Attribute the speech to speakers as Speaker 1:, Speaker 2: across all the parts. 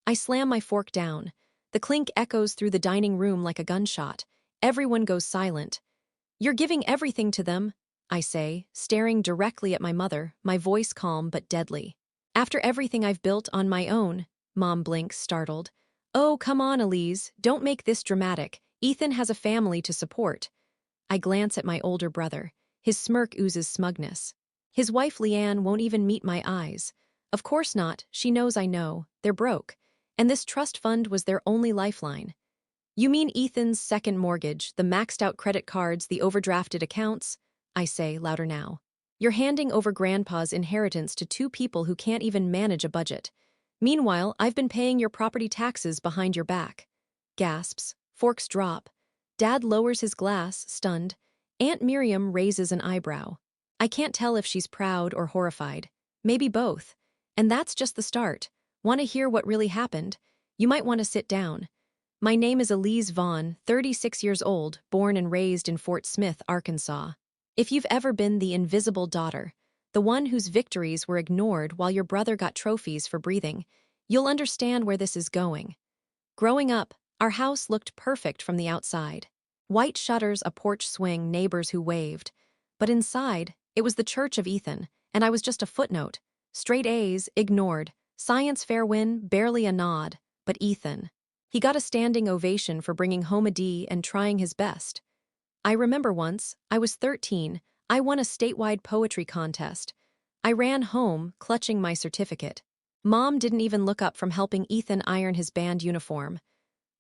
Speaker 1: I slam my fork down. The clink echoes through the dining room like a gunshot. Everyone goes silent. "You're giving everything to them," I say, staring directly at my mother, my voice calm but deadly. "After everything I've built on my own," Mom blinks, startled. "Oh, come on, Elise, don't make this dramatic. Ethan has a family to support." I glance at my older brother. His smirk oozes smugness. His wife Leanne won't even meet my eyes. Of course not, she knows I know. They're broke. And this trust fund was their only lifeline. "You mean Ethan's second mortgage, the maxed-out credit cards, the overdrafted accounts?" I say, louder now. "You're handing over Grandpa's inheritance to two people who can't even manage a budget. Meanwhile, I've been paying your property taxes behind your back." Gasps. Forks drop. Dad lowers his glass, stunned. Aunt Miriam raises an eyebrow. I can't tell if she's proud or horrified. Maybe both. And that's just the start. Want to hear what really happened? You might want to sit down. My name is Elise Vaughn, 36 years old, born and raised in Fort Smith, Arkansas. If you've ever been the invisible daughter, the one whose victories were ignored while your brother got trophies for breathing, you'll understand where this is going. Growing up, our house looked perfect from the outside. White shutters, a porch swing, neighbors who waved. But inside, it was the church of Ethan, and I was just a footnote. Straight A's, ignored. Science fair win, barely a nod. But Ethan. He got a standing ovation for bringing home a D and trying his best. I remember once, I was 13, I won a statewide poetry contest. I ran home, clutching my certificate. Mom didn't even look up from helping Ethan iron his band uniform.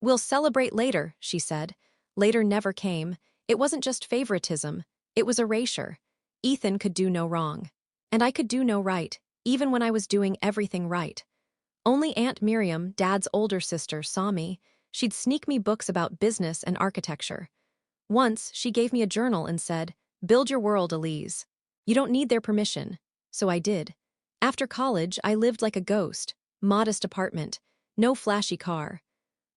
Speaker 1: "We'll celebrate later," she said. Later never came. It wasn't just favoritism, it was erasure. Ethan could do no wrong. And I could do no right, even when I was doing everything right. Only Aunt Miriam, Dad's older sister, saw me. She'd sneak me books about business and architecture. Once, she gave me a journal and said, "Build your world, Elise. You don't need their permission." So I did. After college, I lived like a ghost. Modest apartment. No flashy car.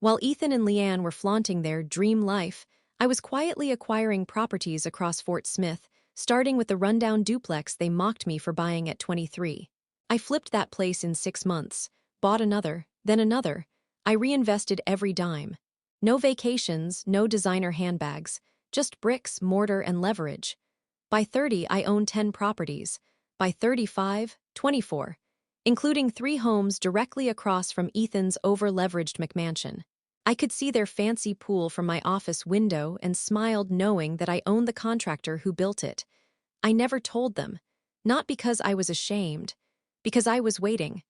Speaker 1: While Ethan and Leanne were flaunting their dream life, I was quietly acquiring properties across Fort Smith, starting with the rundown duplex they mocked me for buying at 23. I flipped that place in 6 months, bought another, then another. I reinvested every dime. No vacations, no designer handbags, just bricks, mortar, and leverage. By 30, I owned 10 properties. By 35, 24, including 3 homes directly across from Ethan's over-leveraged McMansion. I could see their fancy pool from my office window and smiled knowing that I owned the contractor who built it. I never told them, not because I was ashamed, because I was waiting.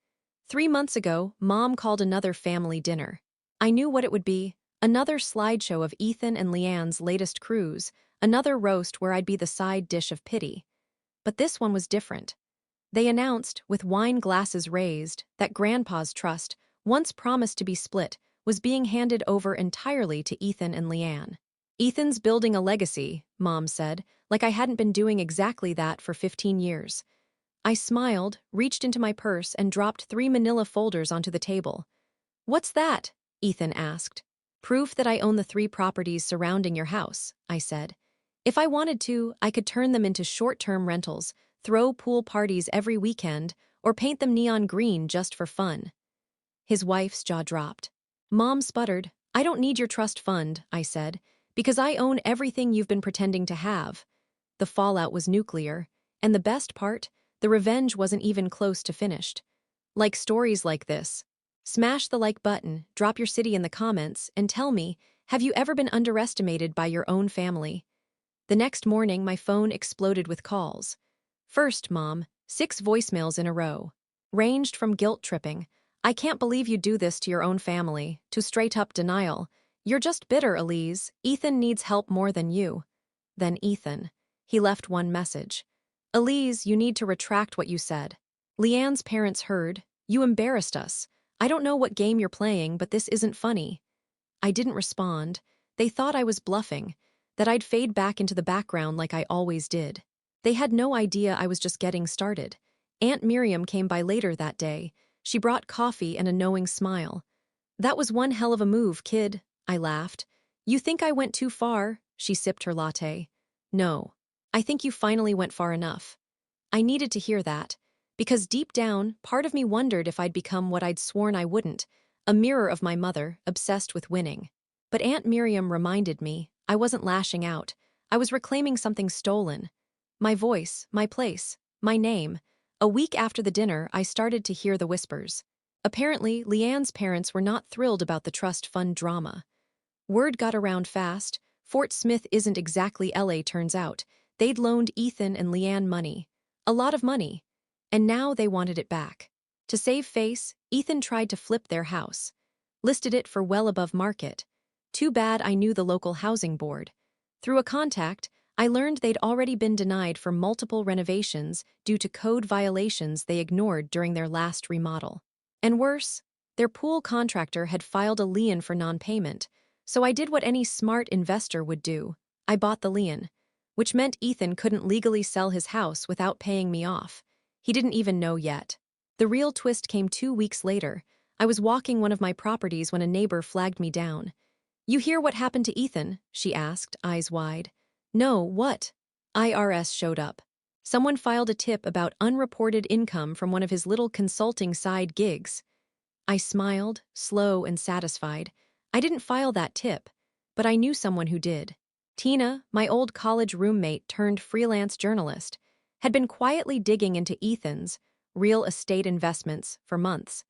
Speaker 1: 3 months ago, Mom called another family dinner. I knew what it would be, another slideshow of Ethan and Leanne's latest cruise, another roast where I'd be the side dish of pity. But this one was different. They announced, with wine glasses raised, that Grandpa's trust, once promised to be split, was being handed over entirely to Ethan and Leanne. "Ethan's building a legacy," Mom said, like I hadn't been doing exactly that for 15 years. I smiled, reached into my purse, and dropped 3 manila folders onto the table. "What's that?" Ethan asked. "Proof that I own the 3 properties surrounding your house," I said. "If I wanted to, I could turn them into short-term rentals, throw pool parties every weekend, or paint them neon green just for fun." His wife's jaw dropped. Mom sputtered. "I don't need your trust fund," I said, "because I own everything you've been pretending to have." The fallout was nuclear, and the best part, the revenge wasn't even close to finished. Like stories like this? Smash the like button, drop your city in the comments, and tell me, have you ever been underestimated by your own family? The next morning, my phone exploded with calls. First, Mom, 6 voicemails in a row. Ranged from guilt-tripping, "I can't believe you do this to your own family," to straight-up denial. "You're just bitter, Elise. Ethan needs help more than you." Then Ethan. He left one message. "Elise, you need to retract what you said. Leanne's parents heard. You embarrassed us. I don't know what game you're playing, but this isn't funny." I didn't respond. They thought I was bluffing, that I'd fade back into the background like I always did. They had no idea I was just getting started. Aunt Miriam came by later that day. She brought coffee and a knowing smile. "That was one hell of a move, kid," I laughed. "You think I went too far?" She sipped her latte. "No. I think you finally went far enough." I needed to hear that, because deep down, part of me wondered if I'd become what I'd sworn I wouldn't, a mirror of my mother, obsessed with winning. But Aunt Miriam reminded me I wasn't lashing out. I was reclaiming something stolen. My voice, my place, my name. A week after the dinner, I started to hear the whispers. Apparently, Leanne's parents were not thrilled about the trust fund drama. Word got around fast. Fort Smith isn't exactly LA, turns out. They'd loaned Ethan and Leanne money. A lot of money. And now they wanted it back. To save face, Ethan tried to flip their house. Listed it for well above market. Too bad I knew the local housing board. Through a contact, I learned they'd already been denied for multiple renovations due to code violations they ignored during their last remodel. And worse, their pool contractor had filed a lien for non-payment, so I did what any smart investor would do. I bought the lien, which meant Ethan couldn't legally sell his house without paying me off. He didn't even know yet. The real twist came 2 weeks later. I was walking one of my properties when a neighbor flagged me down. "You hear what happened to Ethan?" she asked, eyes wide. "No, what?" IRS showed up. Someone filed a tip about unreported income from one of his little consulting side gigs. I smiled, slow and satisfied. I didn't file that tip, but I knew someone who did. Tina, my old college roommate turned freelance journalist, had been quietly digging into Ethan's real estate investments for months.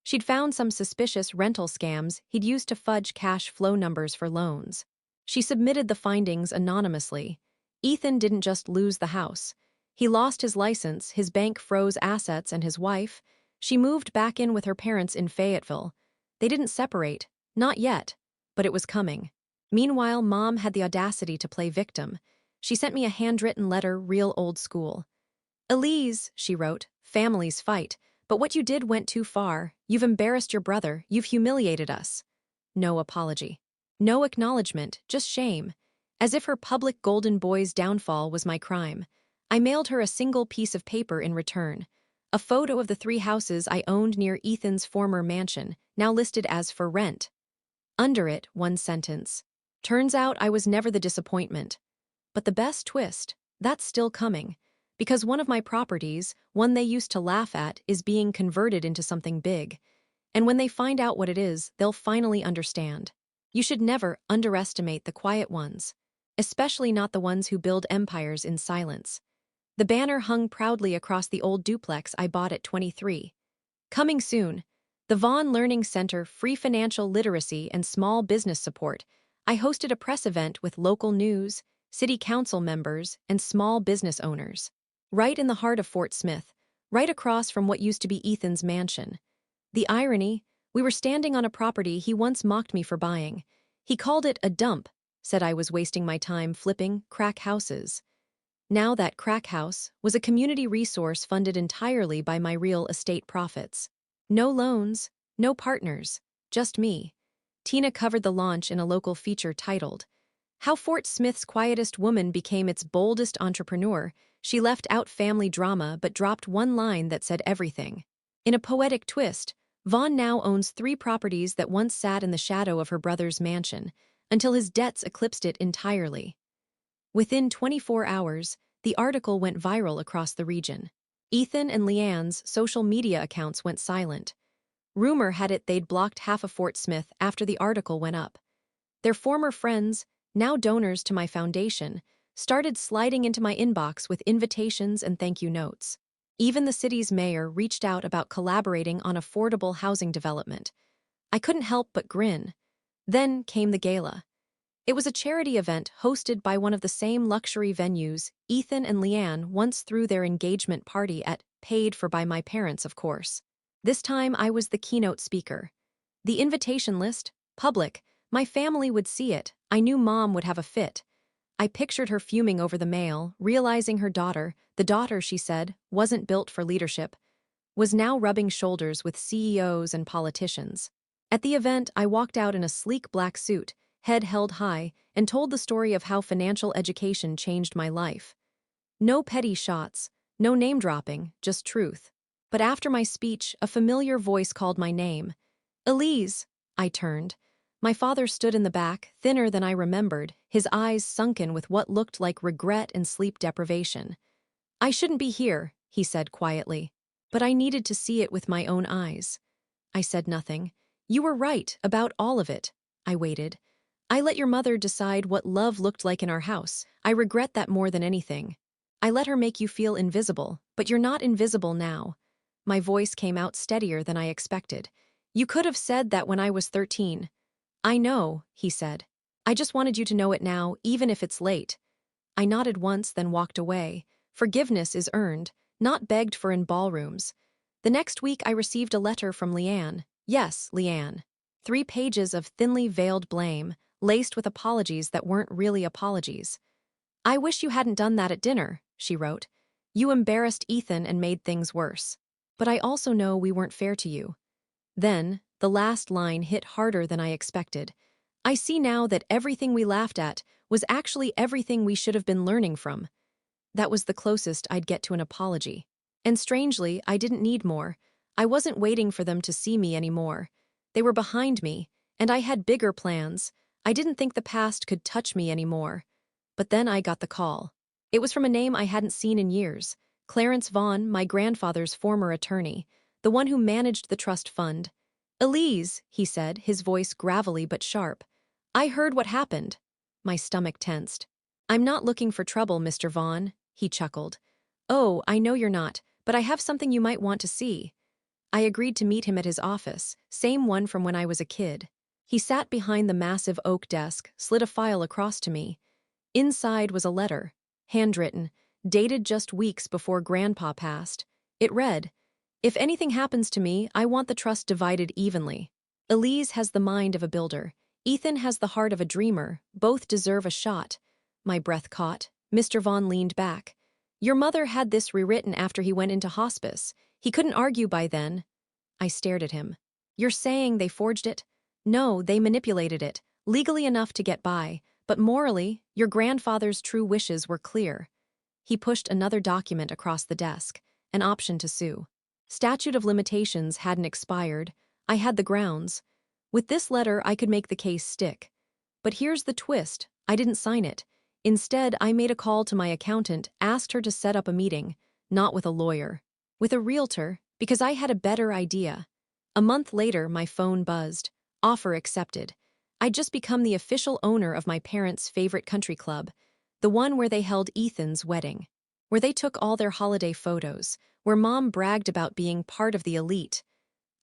Speaker 1: She'd found some suspicious rental scams he'd used to fudge cash flow numbers for loans. She submitted the findings anonymously. Ethan didn't just lose the house. He lost his license, his bank froze assets, and his wife, she moved back in with her parents in Fayetteville. They didn't separate, not yet, but it was coming. Meanwhile, Mom had the audacity to play victim. She sent me a handwritten letter, real old school. "Elise," she wrote, "families fight. But what you did went too far. You've embarrassed your brother. You've humiliated us." No apology. No acknowledgement, just shame. As if her public golden boy's downfall was my crime. I mailed her a single piece of paper in return. A photo of the 3 houses I owned near Ethan's former mansion, now listed as for rent. Under it, one sentence. "Turns out I was never the disappointment." But the best twist, that's still coming. Because one of my properties, one they used to laugh at, is being converted into something big. And when they find out what it is, they'll finally understand. You should never underestimate the quiet ones, especially not the ones who build empires in silence. The banner hung proudly across the old duplex I bought at 23. Coming soon, the Vaughn Learning Center, free financial literacy and small business support. I hosted a press event with local news, city council members, and small business owners. Right in the heart of Fort Smith, right across from what used to be Ethan's mansion. The irony, we were standing on a property he once mocked me for buying. He called it a dump, said I was wasting my time flipping crack houses. Now that crack house was a community resource funded entirely by my real estate profits. No loans, no partners, just me. Tina covered the launch in a local feature titled, "How Fort Smith's Quietest Woman Became Its Boldest Entrepreneur." She left out family drama but dropped one line that said everything. In a poetic twist, Vaughn now owns 3 properties that once sat in the shadow of her brother's mansion, until his debts eclipsed it entirely. Within 24 hours, the article went viral across the region. Ethan and Leanne's social media accounts went silent. Rumor had it they'd blocked half of Fort Smith after the article went up. Their former friends, now donors to my foundation, started sliding into my inbox with invitations and thank you notes. Even the city's mayor reached out about collaborating on affordable housing development. I couldn't help but grin. Then came the gala. It was a charity event hosted by one of the same luxury venues Ethan and Leanne once threw their engagement party at, paid for by my parents, of course. This time I was the keynote speaker. The invitation list, public, my family would see it. I knew Mom would have a fit. I pictured her fuming over the mail, realizing her daughter, the daughter, she said, wasn't built for leadership, was now rubbing shoulders with CEOs and politicians. At the event, I walked out in a sleek black suit, head held high, and told the story of how financial education changed my life. No petty shots, no name-dropping, just truth. But after my speech, a familiar voice called my name. "Elise!" I turned. My father stood in the back, thinner than I remembered, his eyes sunken with what looked like regret and sleep deprivation. "I shouldn't be here," he said quietly, "but I needed to see it with my own eyes." I said nothing. You were right about all of it. I waited. I let your mother decide what love looked like in our house. I regret that more than anything. I let her make you feel invisible, but you're not invisible now. My voice came out steadier than I expected. You could have said that when I was 13. I know, he said. I just wanted you to know it now, even if it's late. I nodded once, then walked away. Forgiveness is earned, not begged for in ballrooms. The next week I received a letter from Leanne. Yes, Leanne. 3 pages of thinly veiled blame, laced with apologies that weren't really apologies. I wish you hadn't done that at dinner, she wrote. You embarrassed Ethan and made things worse. But I also know we weren't fair to you. Then, the last line hit harder than I expected. I see now that everything we laughed at was actually everything we should have been learning from. That was the closest I'd get to an apology. And strangely, I didn't need more. I wasn't waiting for them to see me anymore. They were behind me, and I had bigger plans. I didn't think the past could touch me anymore. But then I got the call. It was from a name I hadn't seen in years. Clarence Vaughn, my grandfather's former attorney, the one who managed the trust fund. Elise, he said, his voice gravelly but sharp. I heard what happened. My stomach tensed. I'm not looking for trouble, Mr. Vaughn, he chuckled. Oh, I know you're not, but I have something you might want to see. I agreed to meet him at his office, same one from when I was a kid. He sat behind the massive oak desk, slid a file across to me. Inside was a letter, handwritten, dated just weeks before Grandpa passed. It read, If anything happens to me, I want the trust divided evenly. Elise has the mind of a builder. Ethan has the heart of a dreamer. Both deserve a shot. My breath caught. Mr. Vaughn leaned back. Your mother had this rewritten after he went into hospice. He couldn't argue by then. I stared at him. You're saying they forged it? No, they manipulated it, legally enough to get by, but morally, your grandfather's true wishes were clear. He pushed another document across the desk, an option to sue. Statute of limitations hadn't expired. I had the grounds. With this letter, I could make the case stick. But here's the twist. I didn't sign it. Instead, I made a call to my accountant, asked her to set up a meeting, not with a lawyer, with a realtor, because I had a better idea. A month later, my phone buzzed. Offer accepted. I'd just become the official owner of my parents' favorite country club, the one where they held Ethan's wedding, where they took all their holiday photos, where Mom bragged about being part of the elite.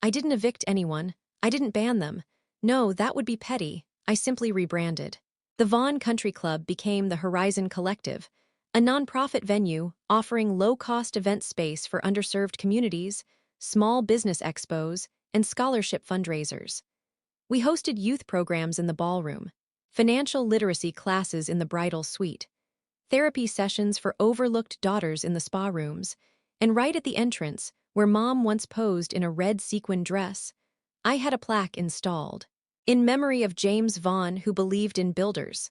Speaker 1: I didn't evict anyone. I didn't ban them. No, that would be petty. I simply rebranded. The Vaughn Country Club became the Horizon Collective, a nonprofit venue offering low-cost event space for underserved communities, small business expos, and scholarship fundraisers. We hosted youth programs in the ballroom, financial literacy classes in the bridal suite, therapy sessions for overlooked daughters in the spa rooms, and right at the entrance, where Mom once posed in a red sequin dress, I had a plaque installed, in memory of James Vaughn, who believed in builders.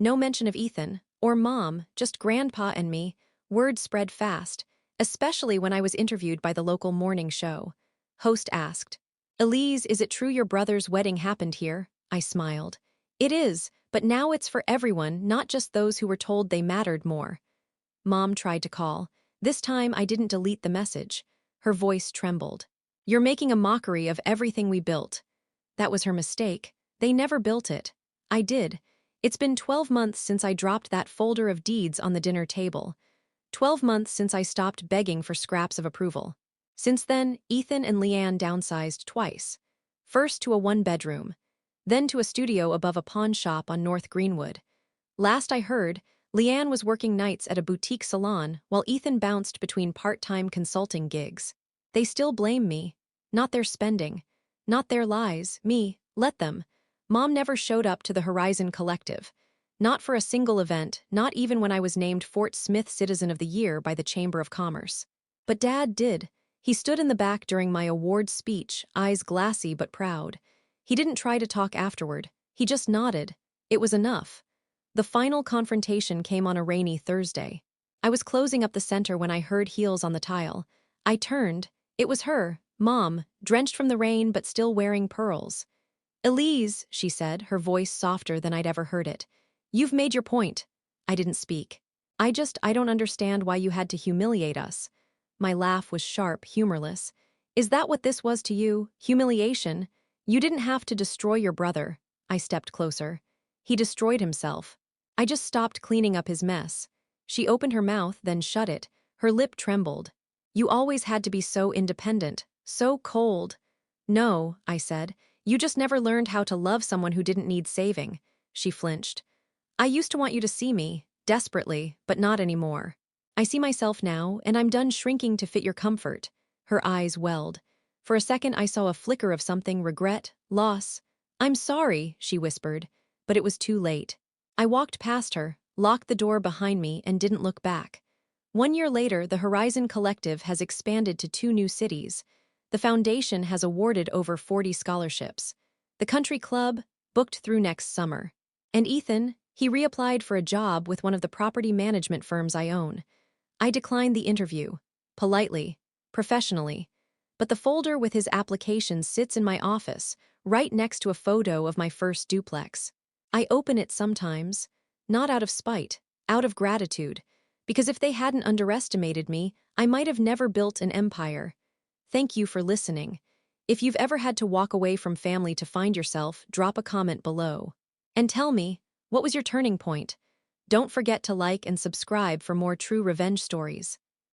Speaker 1: No mention of Ethan, or Mom, just Grandpa and me. Word spread fast, especially when I was interviewed by the local morning show. Host asked, Elise, is it true your brother's wedding happened here? I smiled. It is, but now it's for everyone, not just those who were told they mattered more. Mom tried to call. This time I didn't delete the message. Her voice trembled. You're making a mockery of everything we built. That was her mistake. They never built it. I did. It's been 12 months since I dropped that folder of deeds on the dinner table. 12 months since I stopped begging for scraps of approval. Since then, Ethan and Leanne downsized twice. First to a 1-bedroom, then to a studio above a pawn shop on North Greenwood. Last I heard, Leanne was working nights at a boutique salon while Ethan bounced between part-time consulting gigs. They still blame me. Not their spending. Not their lies. Me. Let them. Mom never showed up to the Horizon Collective. Not for a single event, not even when I was named Fort Smith Citizen of the Year by the Chamber of Commerce. But Dad did. He stood in the back during my award speech, eyes glassy but proud. He didn't try to talk afterward. He just nodded. It was enough. The final confrontation came on a rainy Thursday. I was closing up the center when I heard heels on the tile. I turned. It was her, Mom, drenched from the rain but still wearing pearls. Elise, she said, her voice softer than I'd ever heard it. You've made your point. I didn't speak. I don't understand why you had to humiliate us. My laugh was sharp, humorless. Is that what this was to you? Humiliation? You didn't have to destroy your brother. I stepped closer. He destroyed himself. I just stopped cleaning up his mess. She opened her mouth, then shut it. Her lip trembled. You always had to be so independent, so cold. No, I said. You just never learned how to love someone who didn't need saving. She flinched. I used to want you to see me, desperately, but not anymore. I see myself now, and I'm done shrinking to fit your comfort. Her eyes welled. For a second I saw a flicker of something, regret, loss. I'm sorry, she whispered, but it was too late. I walked past her, locked the door behind me, and didn't look back. 1 year later, the Horizon Collective has expanded to 2 new cities. The foundation has awarded over 40 scholarships. The country club booked through next summer. And Ethan, he reapplied for a job with one of the property management firms I own. I declined the interview, politely, professionally. But the folder with his application sits in my office, right next to a photo of my first duplex. I open it sometimes, not out of spite, out of gratitude, because if they hadn't underestimated me, I might have never built an empire. Thank you for listening. If you've ever had to walk away from family to find yourself, drop a comment below. And tell me, what was your turning point? Don't forget to like and subscribe for more true revenge stories.